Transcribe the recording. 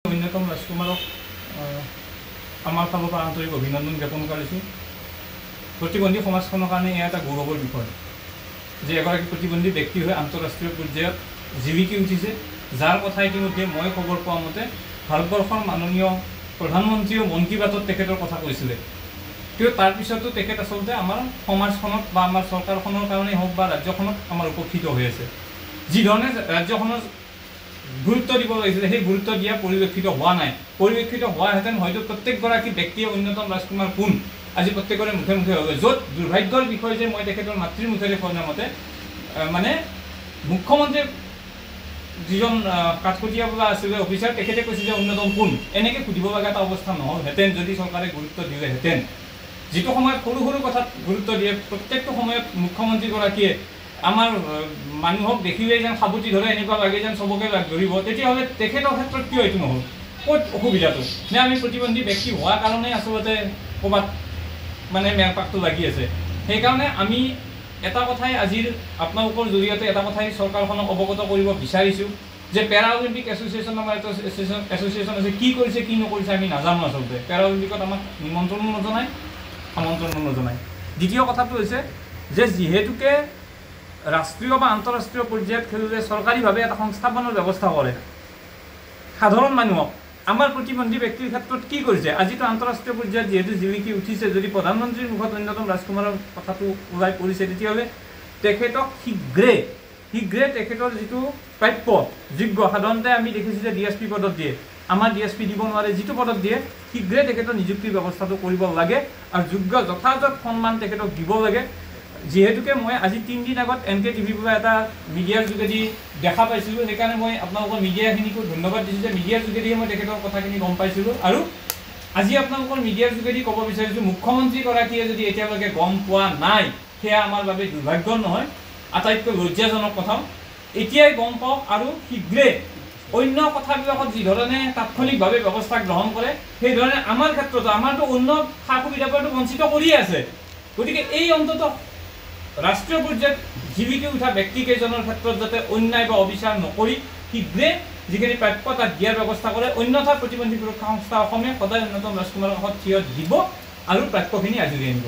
অন্যতম ৰাজকুমাৰক আমাৰ ফালৰ পৰা আন্তৰিক অভিনন্দন জ্ঞাপন কৰিছোঁ। প্ৰতিবন্ধী সমাজখনৰ কাৰণে এয়া এটা গৌৰৱৰ বিষয় যে এগৰাকী প্ৰতিবন্ধী ব্যক্তি হৈ আন্তঃৰাষ্ট্ৰীয় পৰ্যায়ত জিলিকি উঠিছে, যাৰ কথা ইতিমধ্যে মই খবৰ পোৱা মতে ভাৰতবৰ্ষৰ মাননীয় প্ৰধানমন্ত্ৰীয়েও মন কী বাতত তেখেতৰ কথা কৈছিলে। কিন্তু তাৰপিছতো তেখেত আচলতে আমাৰ সমাজখনত বা আমাৰ চৰকাৰখনৰ কাৰণেই হওক বা ৰাজ্যখনত আমাৰ উপকৃত হৈ আছে। যিধৰণে ৰাজ্যখনৰ গুৰুত্ব দিব লাগিছিলে সেই গুৰুত্ব দিয়া পৰিলক্ষিত হোৱা নাই। পৰিলক্ষিত হোৱাহেঁতেন হয়তো প্ৰত্যেকগৰাকী ব্যক্তিয়ে অন্যতম ৰাজকুমাৰ কোন আজি প্ৰত্যেকৰে মুখে মুখে হৈ গ'ল। য'ত দুৰ্ভাগ্যৰ বিষয় যে মই তেখেতৰ মাতৃৰ মুখেৰে শুনা মতে মানে মুখ্যমন্ত্ৰী যিজন কাঠকটীয়া আছিলে অফিচাৰ, তেখেতে কৈছে যে অন্যতম কোন, এনেকৈ সুধিব লগা এটা অৱস্থা নহ'লহেঁতেন যদি চৰকাৰে গুৰুত্ব দিলেহেঁতেন। যিটো সময়ত সৰু সৰু কথাত গুৰুত্ব দিয়ে, প্ৰত্যেকটো সময়ত মুখ্যমন্ত্ৰীগৰাকীয়ে আমাৰ মানুহক দেখিলেই যেন সাবুতি ধৰে, এনেকুৱা লাগে যেন চবকে লাগ ধৰিব, তেতিয়াহ'লে তেখেতৰ ক্ষেত্ৰত কিয় এইটো নহ'ল? ক'ত অসুবিধাটো? নে আমি প্ৰতিবন্ধী ব্যক্তি হোৱাৰ কাৰণেই আচলতে ক'ৰবাত মানে মেৰপাকটো লাগি আছে? সেইকাৰণে আমি এটা কথাই আজিৰ আপোনালোকৰ জৰিয়তে এটা কথাই চৰকাৰখনক অৱগত কৰিব বিচাৰিছোঁ যে পেৰা অলিম্পিক এছ'চিয়েশ্যন আমাৰ এটা এছ'চিয়েশ্যন আছে, কি কৰিছে কি নকৰিছে আমি নাজানো। আচলতে পেৰা অলিম্পিকত আমাক নিমন্ত্ৰণো নজনায়, আমন্ত্ৰণো নজনায়। দ্বিতীয় কথাটো হৈছে যে যিহেতুকে ৰাষ্ট্ৰীয় বা আন্তঃৰাষ্ট্ৰীয় পৰ্যায়ত খেলিলে চৰকাৰীভাৱে এটা সংস্থাপনৰ ব্যৱস্থা কৰে সাধাৰণ মানুহক, আমাৰ প্ৰতিবন্ধী ব্যক্তিৰ ক্ষেত্ৰত কি কৰিছে? আজিতো আন্তঃৰাষ্ট্ৰীয় পৰ্যায়ত যিহেতু জিলিকি উঠিছে, যদি প্ৰধানমন্ত্ৰীৰ মুখত অন্যতম ৰাজকুমাৰৰ কথাটো ওলাই পৰিছে, তেতিয়াহ'লে তেখেতক শীঘ্ৰে তেখেতৰ যিটো প্ৰাপ্য যোগ্য, সাধাৰণতে আমি দেখিছোঁ যে DSP পদত দিয়ে, আমাৰ DSP দিব নোৱাৰে, যিটো পদত দিয়ে শীঘ্ৰে তেখেতৰ নিযুক্তিৰ ব্যৱস্থাটো কৰিব লাগে আৰু যোগ্য যথাযথ সন্মান তেখেতক দিব লাগে। যিহেতুকে মই আজি 3 দিন আগত NKTVৰ পৰা এটা মিডিয়াৰ যোগেদি দেখা পাইছিলোঁ, সেইকাৰণে মই আপোনালোকৰ মিডিয়াখিনিকো ধন্যবাদ দিছোঁ যে মিডিয়াৰ যোগেদিয়ে মই তেখেতৰ কথাখিনি গম পাইছিলোঁ। আৰু আজি আপোনালোকৰ মিডিয়াৰ যোগেদি ক'ব বিচাৰিছোঁ, মুখ্যমন্ত্ৰীগৰাকীয়ে যদি এতিয়ালৈকে গম পোৱা নাই, সেয়া আমাৰ বাবে দুৰ্ভাগ্য নহয়, আটাইতকৈ লজ্জাজনক কথাও। এতিয়াই গম পাওক আৰু শীঘ্ৰে অন্য কথাবিলাকত যিধৰণে তাৎক্ষণিকভাৱে ব্যৱস্থা গ্ৰহণ কৰে, সেইধৰণে আমাৰ ক্ষেত্ৰতো আমাৰতো অন্য সা সুবিধাৰ পৰাতো বঞ্চিত কৰিয়ে আছে। গতিকে এই অন্তত ৰাষ্ট্ৰীয় পৰ্যায়ত জিলিকি উঠা ব্যক্তিকেইজনৰ ক্ষেত্ৰত যাতে অন্যায় বা অবিচাৰ নকৰি শীঘ্ৰে যিখিনি প্ৰাপ্য তাক দিয়াৰ ব্যৱস্থা কৰে, অন্যথা প্ৰতিবন্ধী সুৰক্ষা সংস্থা অসমে সদায় অন্যতম ৰাজকুমাৰৰ কাষত থিয় দিব আৰু প্ৰাপ্যখিনি আজৰি আনিব।